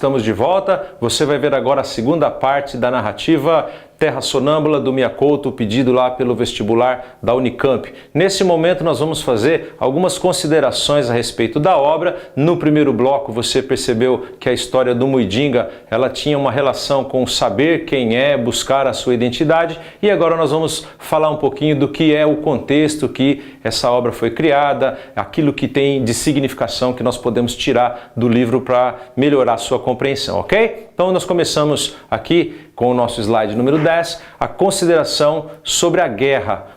estamos de volta. Você vai ver agora a segunda parte da narrativa Terra Sonâmbula, do Mia Couto, pedido lá pelo vestibular da Unicamp. Nesse momento nós vamos fazer algumas considerações a respeito da obra. No primeiro bloco você percebeu que a história do Muidinga, ela tinha uma relação com saber quem é, buscar a sua identidade, e agora nós vamos falar um pouquinho do que é o contexto que essa obra foi criada, aquilo que tem de significação que nós podemos tirar do livro para melhorar a sua compreensão, ok? Então nós começamos aqui com o nosso slide número 10, a consideração sobre a guerra.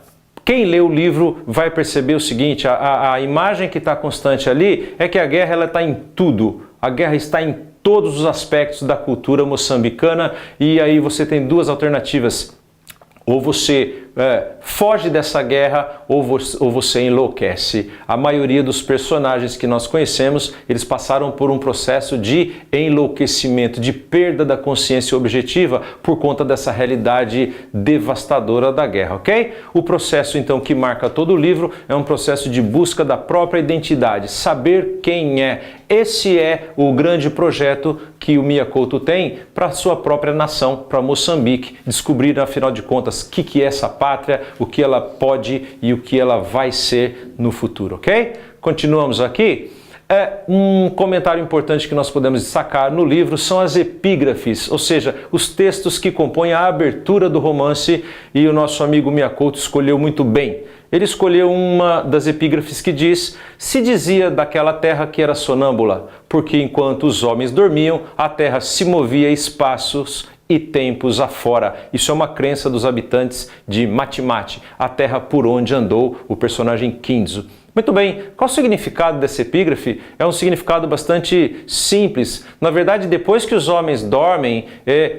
Quem lê o livro vai perceber o seguinte, a imagem que está constante ali é que a guerra ela está em tudo, a guerra está em todos os aspectos da cultura moçambicana, e aí você tem duas alternativas: ou você foge dessa guerra ou você enlouquece. A maioria dos personagens que nós conhecemos, eles passaram por um processo de enlouquecimento, de perda da consciência objetiva por conta dessa realidade devastadora da guerra, ok? O processo então que marca todo o livro é um processo de busca da própria identidade, saber quem é. Esse é o grande projeto que o Mia Couto tem para a sua própria nação, para Moçambique, descobrir afinal de contas o que é essa pátria, o que ela pode e o que ela vai ser no futuro, ok? Continuamos aqui. Um comentário importante que nós podemos destacar no livro são as epígrafes, ou seja, os textos que compõem a abertura do romance, e o nosso amigo Mia Couto escolheu muito bem. Ele escolheu uma das epígrafes que diz: se dizia daquela terra que era sonâmbula, porque enquanto os homens dormiam, a terra se movia espaços e tempos afora. Isso é uma crença dos habitantes de Matimati, a terra por onde andou o personagem Kinzo. Muito bem, qual o significado dessa epígrafe? É um significado bastante simples. Na verdade, depois que os homens dormem,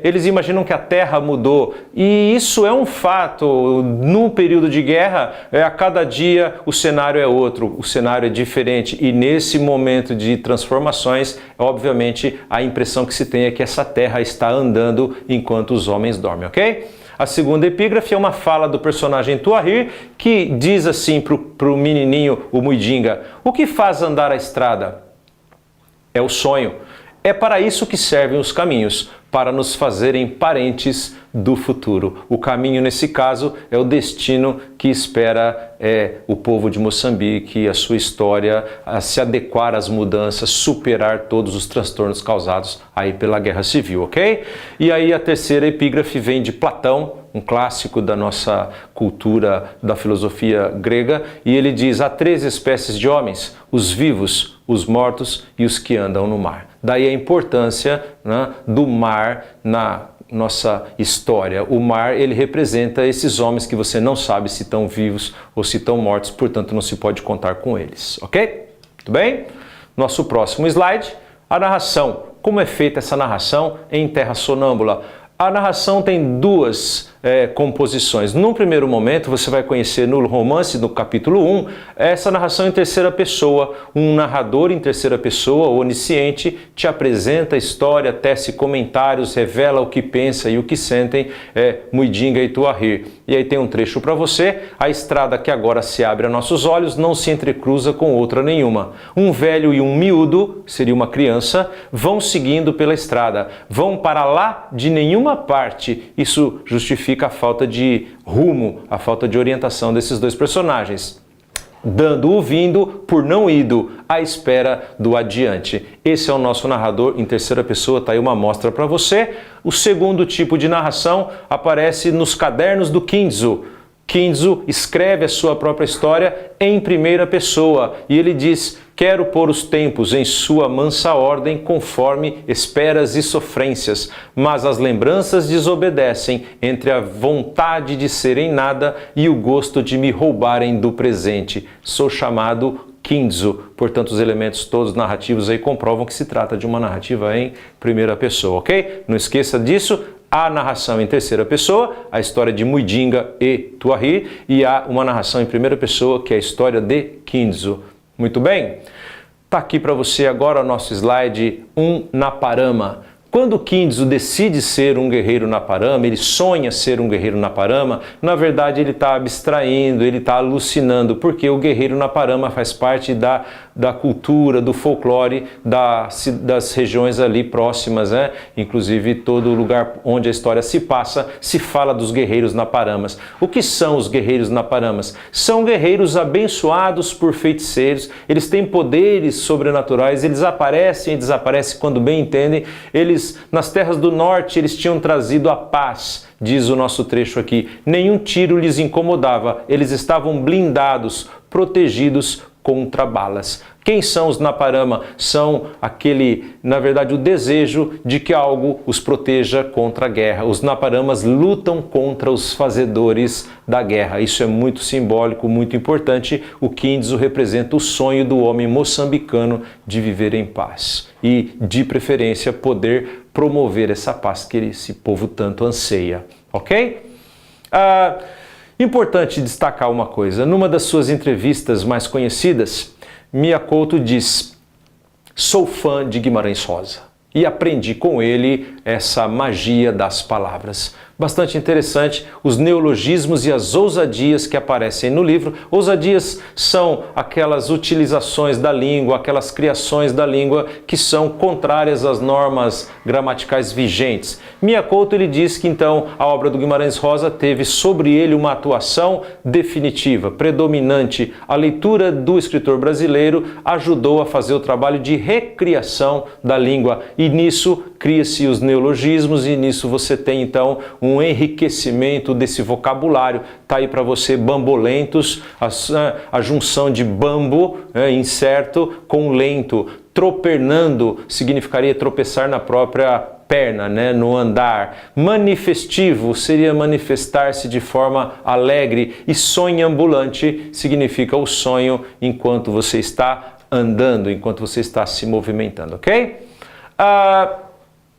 eles imaginam que a terra mudou. E isso é um fato. No período de guerra, a cada dia o cenário é outro, o cenário é diferente. E nesse momento de transformações, obviamente, a impressão que se tem é que essa terra está andando enquanto os homens dormem, ok? A segunda epígrafe é uma fala do personagem Tuahir, que diz assim para o menininho, o Muidinga: o que faz andar a estrada? É o sonho. É para isso que servem os caminhos, para nos fazerem parentes do futuro. O caminho, nesse caso, é o destino que espera o povo de Moçambique, a sua história, a se adequar às mudanças, superar todos os transtornos causados aí pela Guerra Civil, ok? E aí a terceira epígrafe vem de Platão, um clássico da nossa cultura, da filosofia grega, e ele diz: há três espécies de homens, os vivos, os mortos e os que andam no mar. Daí a importância, né, do mar na nossa história. O mar, ele representa esses homens que você não sabe se estão vivos ou se estão mortos, portanto não se pode contar com eles, ok? Muito bem? Nosso próximo slide, a narração. Como é feita essa narração em Terra Sonâmbula? A narração tem duas composições. Num primeiro momento, você vai conhecer no romance do capítulo 1, essa narração em terceira pessoa. Um narrador em terceira pessoa, onisciente, te apresenta a história, tece comentários, revela o que pensa e o que sentem Muidinga e Tuahir. E aí tem um trecho para você: a estrada que agora se abre a nossos olhos não se entrecruza com outra nenhuma. Um velho e um miúdo, seria uma criança, vão seguindo pela estrada, vão para lá de nenhuma parte. Isso justifica a falta de rumo, a falta de orientação desses dois personagens. Dando o vindo por não ido, à espera do adiante. Esse é o nosso narrador em terceira pessoa, tá aí uma amostra para você. O segundo tipo de narração aparece nos cadernos do Kinzo. Kinzo escreve a sua própria história em primeira pessoa e ele diz: quero pôr os tempos em sua mansa ordem conforme esperas e sofrências, mas as lembranças desobedecem entre a vontade de serem nada e o gosto de me roubarem do presente. Sou chamado Kinzo. Portanto, os elementos todos narrativos aí comprovam que se trata de uma narrativa em primeira pessoa, ok? Não esqueça disso. A narração em terceira pessoa, a história de Muidinga e Tuahir, e há uma narração em primeira pessoa, que é a história de Kinzo. Muito bem? Está aqui para você agora o nosso slide 1 na Parama. Quando Kinzo decide ser um guerreiro na Parama, ele sonha ser um guerreiro na Parama, na verdade ele está abstraindo, ele está alucinando, porque o guerreiro na Parama faz parte da cultura, do folclore das regiões ali próximas, né? Inclusive todo lugar onde a história se passa, se fala dos guerreiros na Paramas. O que são os guerreiros na Paramas? São guerreiros abençoados por feiticeiros, eles têm poderes sobrenaturais, eles aparecem e desaparecem quando bem entendem. Eles, nas terras do norte, eles tinham trazido a paz, diz o nosso trecho aqui. Nenhum tiro lhes incomodava, eles estavam blindados, protegidos contra balas. Quem são os Naparama? São na verdade, o desejo de que algo os proteja contra a guerra. Os Naparamas lutam contra os fazedores da guerra. Isso é muito simbólico, muito importante. O Kinzo representa o sonho do homem moçambicano de viver em paz e, de preferência, poder promover essa paz que esse povo tanto anseia. Ok? Importante destacar uma coisa. Numa das suas entrevistas mais conhecidas, Mia Couto diz: sou fã de Guimarães Rosa e aprendi com ele essa magia das palavras. Bastante interessante os neologismos e as ousadias que aparecem no livro. Ousadias são aquelas utilizações da língua, aquelas criações da língua que são contrárias às normas gramaticais vigentes. Mia Couto, ele diz que então a obra do Guimarães Rosa teve sobre ele uma atuação definitiva, predominante. A leitura do escritor brasileiro ajudou a fazer o trabalho de recriação da língua e nisso cria-se os neologismos e nisso você tem então um enriquecimento desse vocabulário. Tá aí para você bambolentos, a junção de bambo, incerto, com lento. Tropernando significaria tropeçar na própria perna, no andar. Manifestivo seria manifestar-se de forma alegre e sonhambulante significa o sonho enquanto você está andando, enquanto você está se movimentando, ok?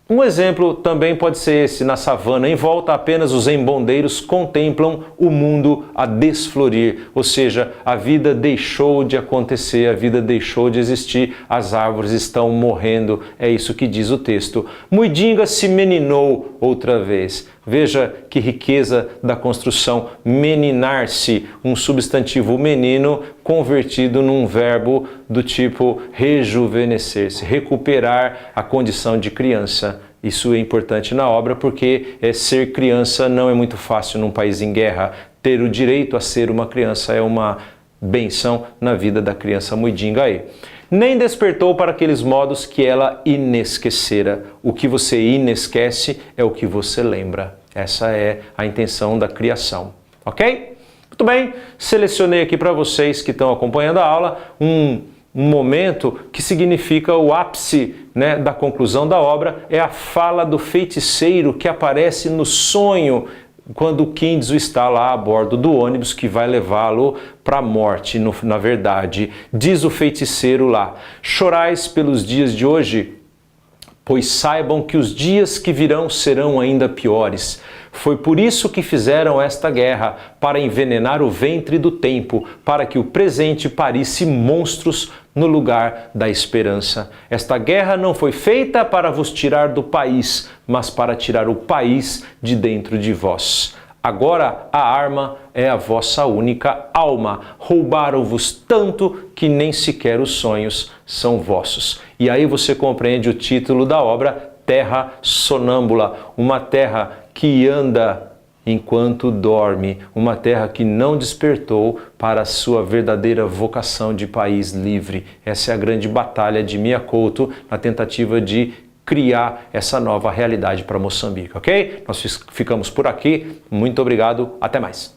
Um exemplo também pode ser esse: na savana, em volta apenas os embondeiros contemplam o mundo a desflorir, ou seja, a vida deixou de acontecer, a vida deixou de existir, as árvores estão morrendo, é isso que diz o texto. Muidinga se meninou outra vez. Veja que riqueza da construção, meninar-se, um substantivo menino convertido num verbo do tipo rejuvenescer-se, recuperar a condição de criança. Isso é importante na obra porque ser criança não é muito fácil num país em guerra. Ter o direito a ser uma criança é uma benção na vida da criança Muidinga aí. Nem despertou para aqueles modos que ela inesquecera. O que você inesquece é o que você lembra. Essa é a intenção da criação. Ok? Muito bem, selecionei aqui para vocês que estão acompanhando a aula um momento que significa o ápice, da conclusão da obra. É a fala do feiticeiro que aparece no sonho quando o Kinzo está lá a bordo do ônibus que vai levá-lo para a morte, na verdade. Diz o feiticeiro lá: chorais pelos dias de hoje, pois saibam que os dias que virão serão ainda piores. Foi por isso que fizeram esta guerra, para envenenar o ventre do tempo, para que o presente parisse monstros no lugar da esperança. Esta guerra não foi feita para vos tirar do país, mas para tirar o país de dentro de vós. Agora a arma é a vossa única alma. Roubaram-vos tanto que nem sequer os sonhos são vossos. E aí você compreende o título da obra, Terra Sonâmbula, uma terra que anda enquanto dorme, uma terra que não despertou para a sua verdadeira vocação de país livre. Essa é a grande batalha de Mia Couto na tentativa de criar essa nova realidade para Moçambique, ok? Nós ficamos por aqui. Muito obrigado. Até mais.